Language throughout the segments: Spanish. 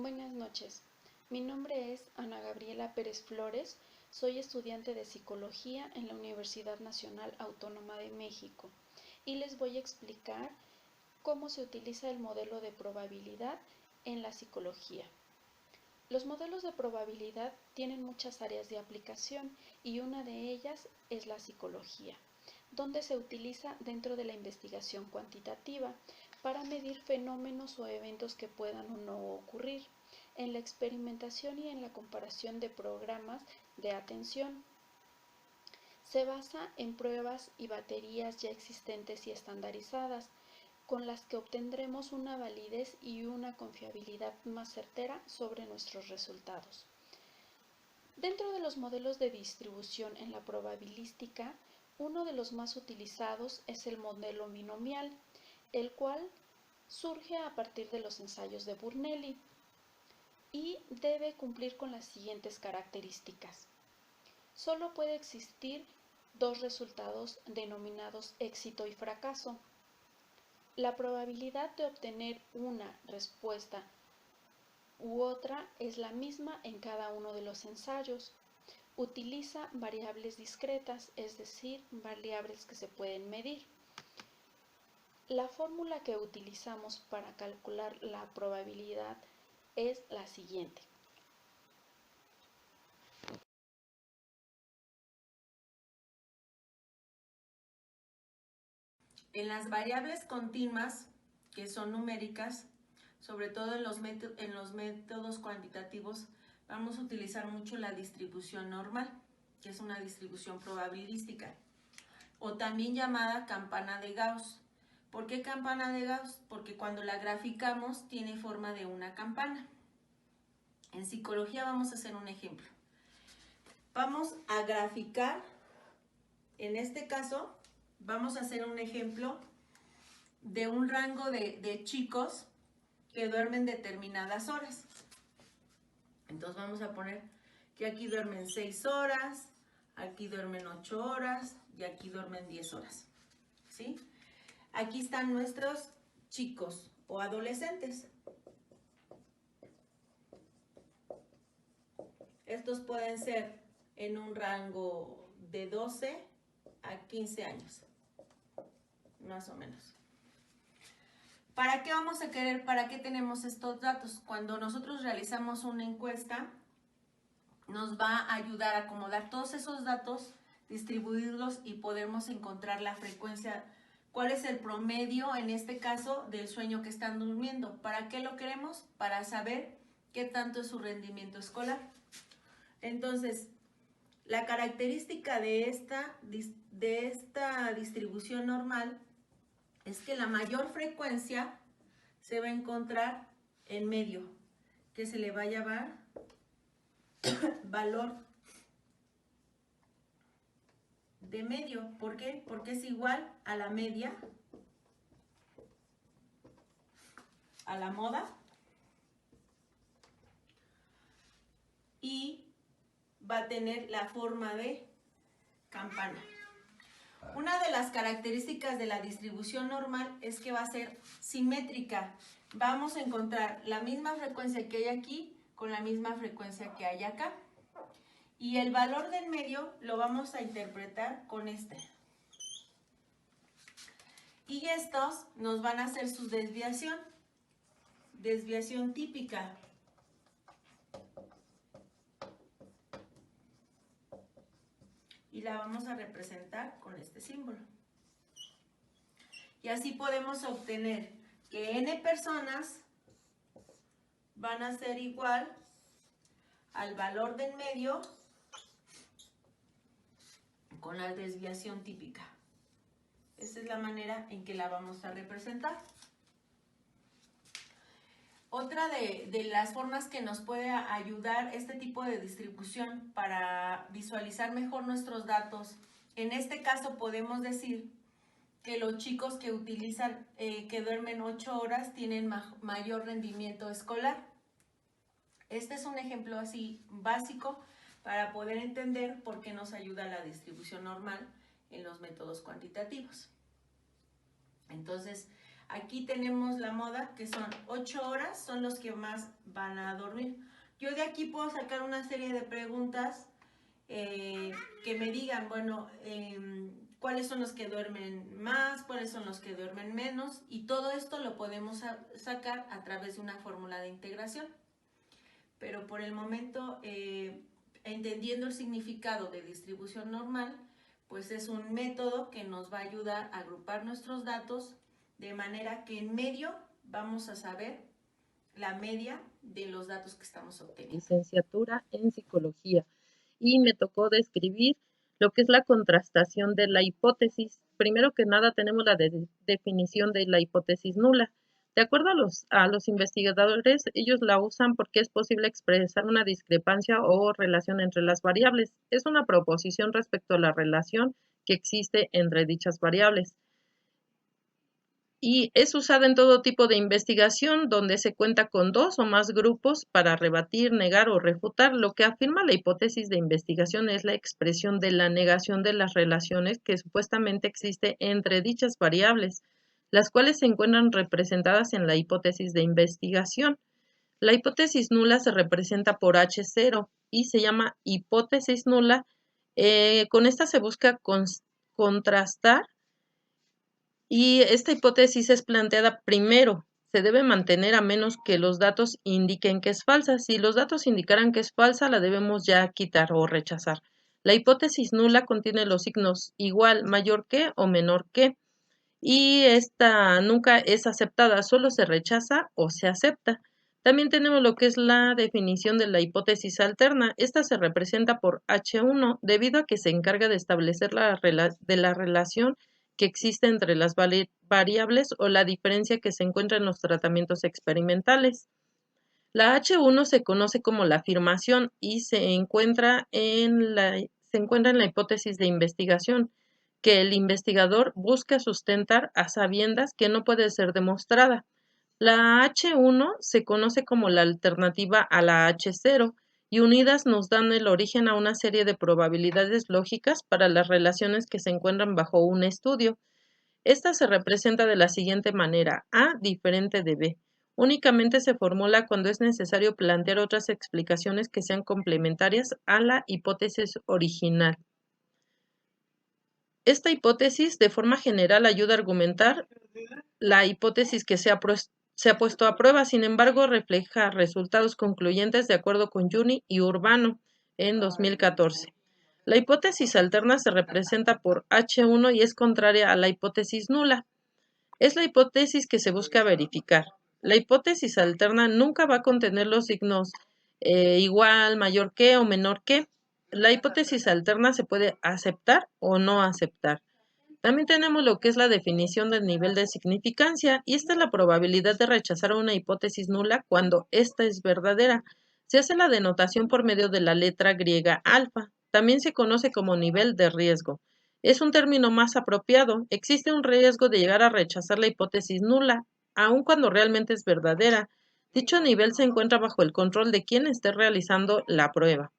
Buenas noches. Mi nombre es Ana Gabriela Pérez Flores. Soy estudiante de Psicología en la Universidad Nacional Autónoma de México y les voy a explicar cómo se utiliza el modelo de probabilidad en la psicología. Los modelos de probabilidad tienen muchas áreas de aplicación y una de ellas es la psicología, donde se utiliza dentro de la investigación cuantitativa para medir fenómenos o eventos que puedan o no ocurrir, en la experimentación y en la comparación de programas de atención. Se basa en pruebas y baterías ya existentes y estandarizadas, con las que obtendremos una validez y una confiabilidad más certera sobre nuestros resultados. Dentro de los modelos de distribución en la probabilística, uno de los más utilizados es el modelo binomial, el cual surge a partir de los ensayos de Burnelli y debe cumplir con las siguientes características. Solo puede existir dos resultados denominados éxito y fracaso. La probabilidad de obtener una respuesta u otra es la misma en cada uno de los ensayos. Utiliza variables discretas, es decir, variables que se pueden medir. La fórmula que utilizamos para calcular la probabilidad es la siguiente. En las variables continuas, que son numéricas, sobre todo en los métodos cuantitativos, vamos a utilizar mucho la distribución normal, que es una distribución probabilística, o también llamada campana de Gauss. ¿Por qué campana de Gauss? Porque cuando la graficamos tiene forma de una campana. En psicología vamos a hacer un ejemplo. Vamos a graficar, en este caso, vamos a hacer un ejemplo de un rango de chicos que duermen determinadas horas. Entonces vamos a poner que aquí duermen 6 horas, aquí duermen 8 horas y aquí duermen 10 horas. ¿Sí? Aquí están nuestros chicos o adolescentes. Estos pueden ser en un rango de 12 a 15 años, más o menos. ¿Para qué vamos a querer, para qué tenemos estos datos? Cuando nosotros realizamos una encuesta, nos va a ayudar a acomodar todos esos datos, distribuirlos y podemos encontrar la frecuencia, cuál es el promedio, en este caso, del sueño que están durmiendo. ¿Para qué lo queremos? Para saber qué tanto es su rendimiento escolar. Entonces, la característica de esta distribución normal es que la mayor frecuencia se va a encontrar en medio, que se le va a llamar valor de medio. ¿Por qué? Porque es igual a la media, a la moda, y va a tener la forma de campana. Una de las características de la distribución normal es que va a ser simétrica. Vamos a encontrar la misma frecuencia que hay aquí con la misma frecuencia que hay acá. Y el valor del medio lo vamos a interpretar con este. Y estos nos van a hacer su desviación típica. Y la vamos a representar con este símbolo. Y así podemos obtener que n personas van a ser igual al valor del medio con la desviación típica. Esa es la manera en que la vamos a representar. Otra de las formas que nos puede ayudar este tipo de distribución para visualizar mejor nuestros datos, en este caso podemos decir que los chicos que utilizan, que duermen 8 horas tienen mayor rendimiento escolar. Este es un ejemplo así básico para poder entender por qué nos ayuda la distribución normal en los métodos cuantitativos. Entonces, Aquí tenemos la moda, que son 8 horas, son los que más van a dormir. Yo de aquí puedo sacar una serie de preguntas que me digan, bueno, cuáles son los que duermen más, cuáles son los que duermen menos, y todo esto lo podemos sacar a través de una fórmula de integración. Pero por el momento, entendiendo el significado de distribución normal, pues es un método que nos va a ayudar a agrupar nuestros datos de manera que en medio vamos a saber la media de los datos que estamos obteniendo. Licenciatura en psicología y me tocó describir lo que es la contrastación de la hipótesis. Primero que nada tenemos la definición de la hipótesis nula. De acuerdo a los investigadores, ellos la usan porque es posible expresar una discrepancia o relación entre las variables. Es una proposición respecto a la relación que existe entre dichas variables. Y es usada en todo tipo de investigación donde se cuenta con dos o más grupos para rebatir, negar o refutar. Lo que afirma la hipótesis de investigación es la expresión de la negación de las relaciones que supuestamente existe entre dichas variables, las cuales se encuentran representadas en la hipótesis de investigación. La hipótesis nula se representa por H0 y se llama hipótesis nula. Con esta se busca contrastar. Y esta hipótesis es planteada primero. Se debe mantener a menos que los datos indiquen que es falsa. Si los datos indicaran que es falsa, la debemos ya quitar o rechazar. La hipótesis nula contiene los signos igual, mayor que o menor que. Y esta nunca es aceptada, solo se rechaza o se acepta. También tenemos lo que es la definición de la hipótesis alterna. Esta se representa por H1 debido a que se encarga de establecer la relación que existe entre las variables o la diferencia que se encuentra en los tratamientos experimentales. La H1 se conoce como la afirmación y se encuentra en la hipótesis de investigación, que el investigador busca sustentar a sabiendas que no puede ser demostrada. La H1 se conoce como la alternativa a la H0 y unidas nos dan el origen a una serie de probabilidades lógicas para las relaciones que se encuentran bajo un estudio. Esta se representa de la siguiente manera: A diferente de B. Únicamente se formula cuando es necesario plantear otras explicaciones que sean complementarias a la hipótesis original. Esta hipótesis, de forma general, ayuda a argumentar la hipótesis que se ha puesto a prueba. Sin embargo, refleja resultados concluyentes de acuerdo con Juni y Urbano en 2014. La hipótesis alterna se representa por H1 y es contraria a la hipótesis nula. Es la hipótesis que se busca verificar. La hipótesis alterna nunca va a contener los signos igual, mayor que o menor que. La hipótesis alterna se puede aceptar o no aceptar. También tenemos lo que es la definición del nivel de significancia, y esta es la probabilidad de rechazar una hipótesis nula cuando ésta es verdadera. Se hace la denotación por medio de la letra griega alfa. También se conoce como nivel de riesgo. Es un término más apropiado. Existe un riesgo de llegar a rechazar la hipótesis nula, aun cuando realmente es verdadera. Dicho nivel se encuentra bajo el control de quien esté realizando la prueba.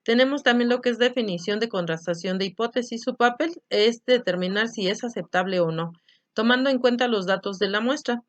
Tenemos también lo que es definición de contrastación de hipótesis. Su papel es determinar si es aceptable o no, tomando en cuenta los datos de la muestra,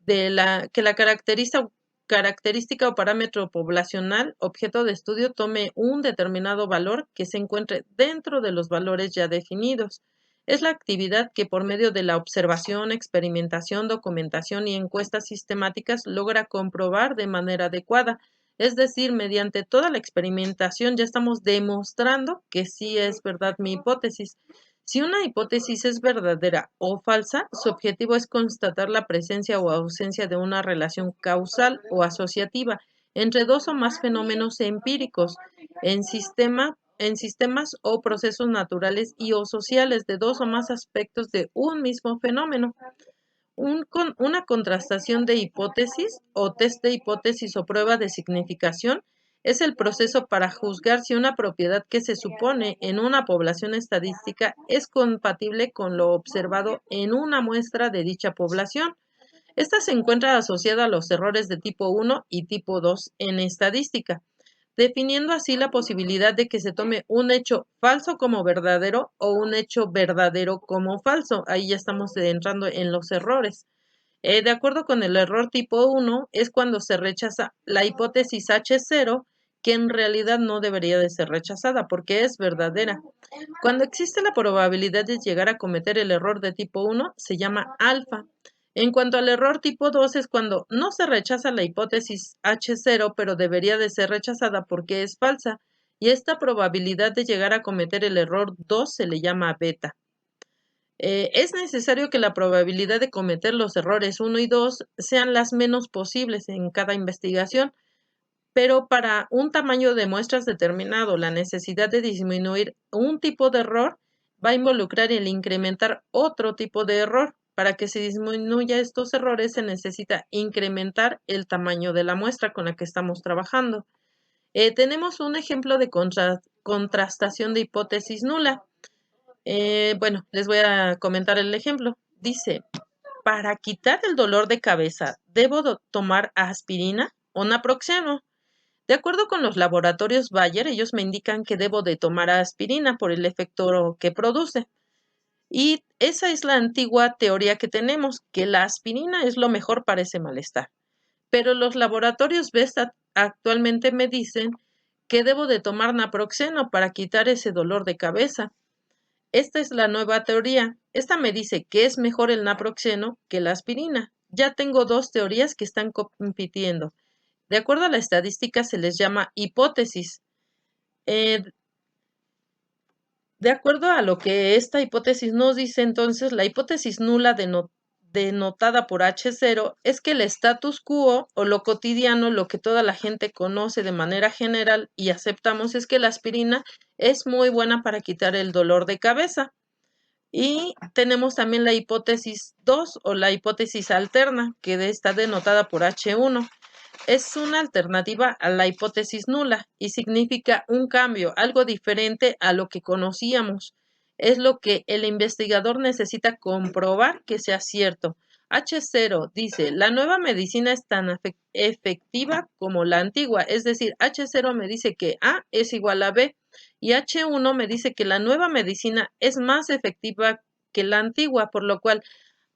que la característica o parámetro poblacional objeto de estudio tome un determinado valor que se encuentre dentro de los valores ya definidos. Es la actividad que por medio de la observación, experimentación, documentación y encuestas sistemáticas logra comprobar de manera adecuada. Es decir, mediante toda la experimentación ya estamos demostrando que sí es verdad mi hipótesis. Si una hipótesis es verdadera o falsa, su objetivo es constatar la presencia o ausencia de una relación causal o asociativa entre dos o más fenómenos empíricos en sistemas o procesos naturales y o sociales de dos o más aspectos de un mismo fenómeno. Una contrastación de hipótesis o test de hipótesis o prueba de significación es el proceso para juzgar si una propiedad que se supone en una población estadística es compatible con lo observado en una muestra de dicha población. Esta se encuentra asociada a los errores de tipo 1 y tipo 2 en estadística, definiendo así la posibilidad de que se tome un hecho falso como verdadero o un hecho verdadero como falso. Ahí ya estamos entrando en los errores. De acuerdo con el error tipo 1, es cuando se rechaza la hipótesis H0, que en realidad no debería de ser rechazada porque es verdadera. Cuando existe la probabilidad de llegar a cometer el error de tipo 1, se llama alfa. En cuanto al error tipo 2, es cuando no se rechaza la hipótesis H0, pero debería de ser rechazada porque es falsa, y esta probabilidad de llegar a cometer el error 2 se le llama beta. Es necesario que la probabilidad de cometer los errores 1 y 2 sean las menos posibles en cada investigación, pero para un tamaño de muestras determinado, la necesidad de disminuir un tipo de error va a involucrar el incrementar otro tipo de error. Para que se disminuya estos errores se necesita incrementar el tamaño de la muestra con la que estamos trabajando. Tenemos un ejemplo de contrastación de hipótesis nula. Bueno, les voy a comentar el ejemplo. Dice, para quitar el dolor de cabeza, ¿debo tomar aspirina o naproxeno? De acuerdo con los laboratorios Bayer, ellos me indican que debo de tomar aspirina por el efecto que produce. Y esa es la antigua teoría que tenemos, que la aspirina es lo mejor para ese malestar. Pero los laboratorios Best actualmente me dicen que debo de tomar naproxeno para quitar ese dolor de cabeza. Esta es la nueva teoría. Esta me dice que es mejor el naproxeno que la aspirina. Ya tengo dos teorías que están compitiendo. De acuerdo a la estadística se les llama hipótesis. De acuerdo a lo que esta hipótesis nos dice, entonces, la hipótesis nula denotada por H0 es que el status quo o lo cotidiano, lo que toda la gente conoce de manera general y aceptamos, es que la aspirina es muy buena para quitar el dolor de cabeza. Y tenemos también la hipótesis 2 o la hipótesis alterna, que está denotada por H1. Es una alternativa a la hipótesis nula y significa un cambio, algo diferente a lo que conocíamos. Es lo que el investigador necesita comprobar que sea cierto. H0 dice, la nueva medicina es tan efectiva como la antigua, es decir, H0 me dice que A es igual a B y H1 me dice que la nueva medicina es más efectiva que la antigua, por lo cual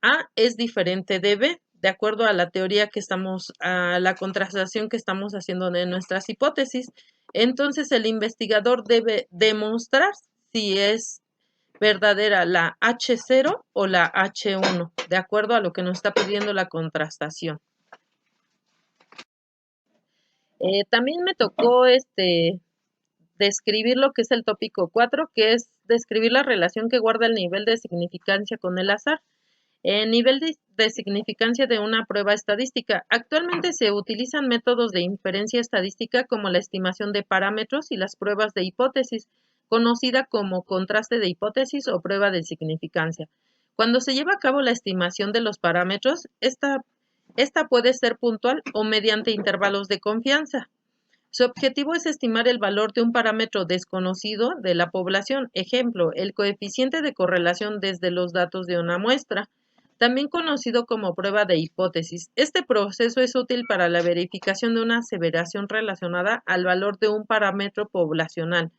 A es diferente de B, de acuerdo a la teoría que estamos, a la contrastación que estamos haciendo de nuestras hipótesis. Entonces el investigador debe demostrar si es verdadera la H0 o la H1, de acuerdo a lo que nos está pidiendo la contrastación. También me tocó describir lo que es el tópico 4, que es describir la relación que guarda el nivel de significancia con el azar. El nivel de significancia de una prueba estadística. Actualmente se utilizan métodos de inferencia estadística como la estimación de parámetros y las pruebas de hipótesis, conocida como contraste de hipótesis o prueba de significancia. Cuando se lleva a cabo la estimación de los parámetros, esta puede ser puntual o mediante intervalos de confianza. Su objetivo es estimar el valor de un parámetro desconocido de la población, ejemplo, el coeficiente de correlación desde los datos de una muestra, también conocido como prueba de hipótesis. Este proceso es útil para la verificación de una aseveración relacionada al valor de un parámetro poblacional.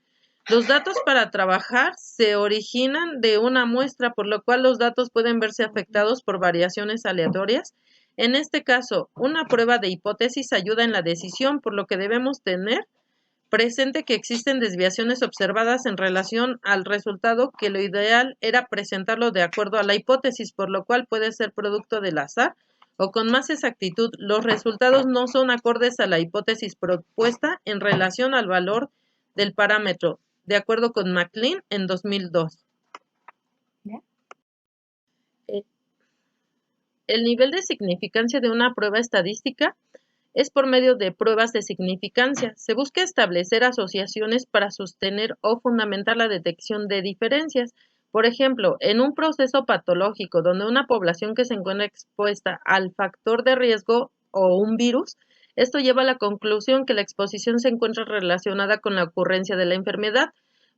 Los datos para trabajar se originan de una muestra, por lo cual los datos pueden verse afectados por variaciones aleatorias. En este caso, una prueba de hipótesis ayuda en la decisión, por lo que debemos tener presente que existen desviaciones observadas en relación al resultado, que lo ideal era presentarlo de acuerdo a la hipótesis, por lo cual puede ser producto del azar o con más exactitud. Los resultados no son acordes a la hipótesis propuesta en relación al valor del parámetro, de acuerdo con McLean en 2002. El nivel de significancia de una prueba estadística es por medio de pruebas de significancia. Se busca establecer asociaciones para sostener o fundamentar la detección de diferencias. Por ejemplo, en un proceso patológico donde una población que se encuentra expuesta al factor de riesgo o un virus, esto lleva a la conclusión que la exposición se encuentra relacionada con la ocurrencia de la enfermedad.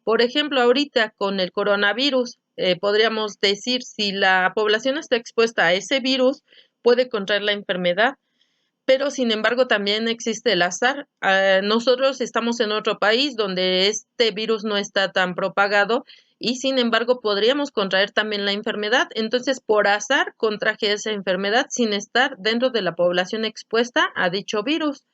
Por ejemplo, ahorita con el coronavirus, podríamos decir si la población está expuesta a ese virus, puede contraer la enfermedad. Pero sin embargo también existe el azar. Nosotros estamos en otro país donde este virus no está tan propagado y sin embargo podríamos contraer también la enfermedad. Entonces, por azar, contraje esa enfermedad sin estar dentro de la población expuesta a dicho virus.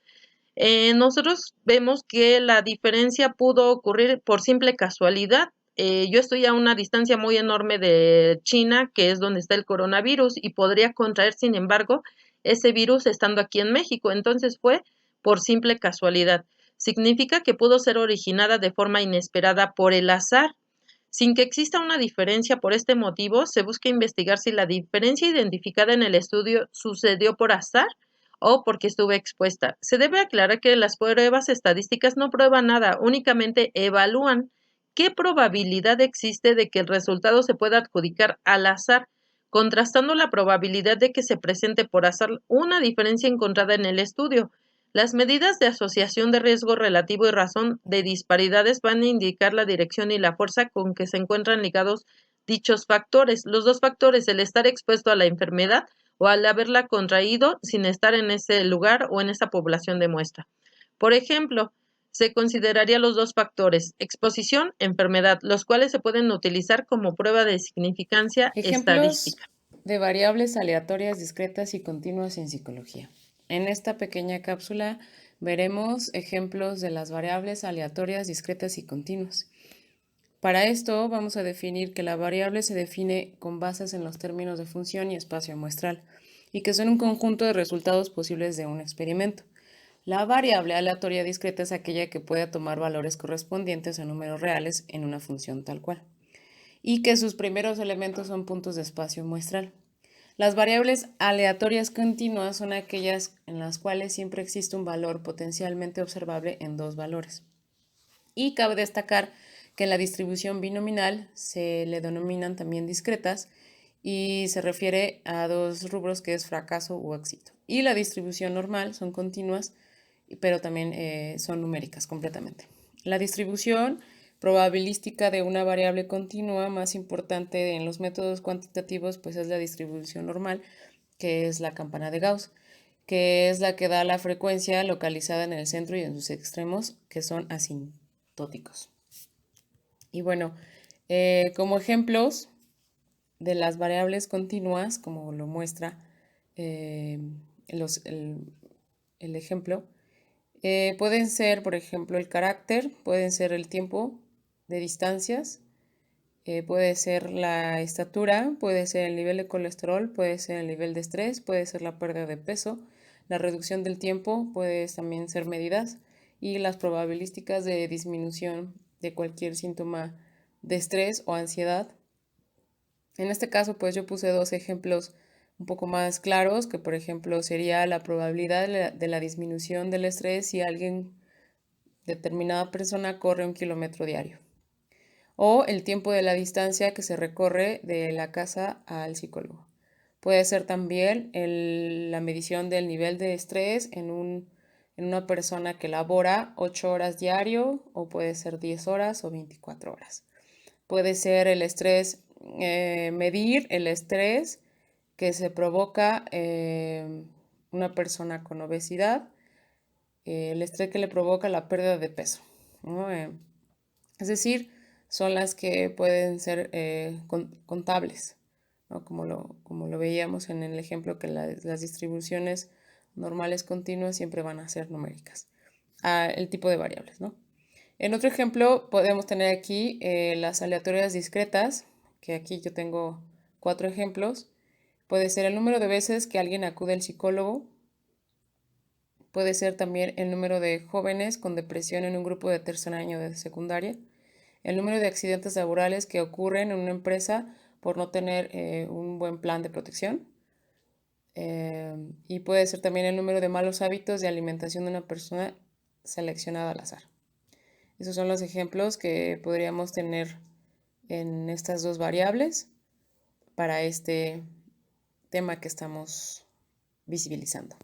Nosotros vemos que la diferencia pudo ocurrir por simple casualidad. Yo estoy a una distancia muy enorme de China, que es donde está el coronavirus, y podría contraer, sin embargo, ese virus estando aquí en México. Entonces fue por simple casualidad. Significa que pudo ser originada de forma inesperada por el azar. Sin que exista una diferencia por este motivo, se busca investigar si la diferencia identificada en el estudio sucedió por azar o porque estuve expuesta. Se debe aclarar que las pruebas estadísticas no prueban nada, únicamente evalúan qué probabilidad existe de que el resultado se pueda adjudicar al azar, contrastando la probabilidad de que se presente por azar una diferencia encontrada en el estudio. Las medidas de asociación de riesgo relativo y razón de disparidades van a indicar la dirección y la fuerza con que se encuentran ligados dichos factores. Los dos factores, el estar expuesto a la enfermedad o al haberla contraído sin estar en ese lugar o en esa población de muestra. Por ejemplo, se consideraría los dos factores, exposición, enfermedad, los cuales se pueden utilizar como prueba de significancia Ejemplos estadística. de variables aleatorias, discretas y continuas en psicología. En esta pequeña cápsula veremos ejemplos de las variables aleatorias, discretas y continuas. Para esto vamos a definir que la variable se define con bases en los términos de función y espacio muestral, y que son un conjunto de resultados posibles de un experimento. La variable aleatoria discreta es aquella que puede tomar valores correspondientes a números reales en una función tal cual, y que sus primeros elementos son puntos de espacio muestral. Las variables aleatorias continuas son aquellas en las cuales siempre existe un valor potencialmente observable en dos valores. Y cabe destacar que en la distribución binominal se le denominan también discretas y se refiere a dos rubros que es fracaso o éxito. Y la distribución normal son continuas, pero también son numéricas completamente. La distribución probabilística de una variable continua más importante en los métodos cuantitativos pues es la distribución normal, que es la campana de Gauss, que es la que da la frecuencia localizada en el centro y en sus extremos, que son asintóticos. Y bueno, como ejemplos de las variables continuas, como lo muestra el ejemplo, pueden ser, por ejemplo, el carácter, pueden ser el tiempo de distancias, puede ser la estatura, puede ser el nivel de colesterol, puede ser el nivel de estrés, puede ser la pérdida de peso, la reducción del tiempo, puede también ser medidas y las probabilísticas de disminución de cualquier síntoma de estrés o ansiedad. En este caso, pues yo puse dos ejemplos un poco más claros, que por ejemplo sería la probabilidad de la disminución del estrés si alguien, determinada persona, corre 1 kilómetro diario. O el tiempo de la distancia que se recorre de la casa al psicólogo. Puede ser también la medición del nivel de estrés en una persona que labora 8 horas diario, o puede ser 10 horas o 24 horas. Puede ser el estrés, medir el estrés que se provoca una persona con obesidad, el estrés que le provoca la pérdida de peso, ¿no? Es decir, son las que pueden ser contables, ¿no? Como lo veíamos en el ejemplo, que las distribuciones normales continuas siempre van a ser numéricas. El tipo de variables, ¿no? En otro ejemplo podemos tener aquí las aleatorias discretas, que aquí yo tengo 4 ejemplos. Puede ser el número de veces que alguien acude al psicólogo. Puede ser también el número de jóvenes con depresión en un grupo de tercer año de secundaria. El número de accidentes laborales que ocurren en una empresa por no tener un buen plan de protección. Y puede ser también el número de malos hábitos de alimentación de una persona seleccionada al azar. Esos son los ejemplos que podríamos tener en estas dos variables para este tema que estamos visibilizando.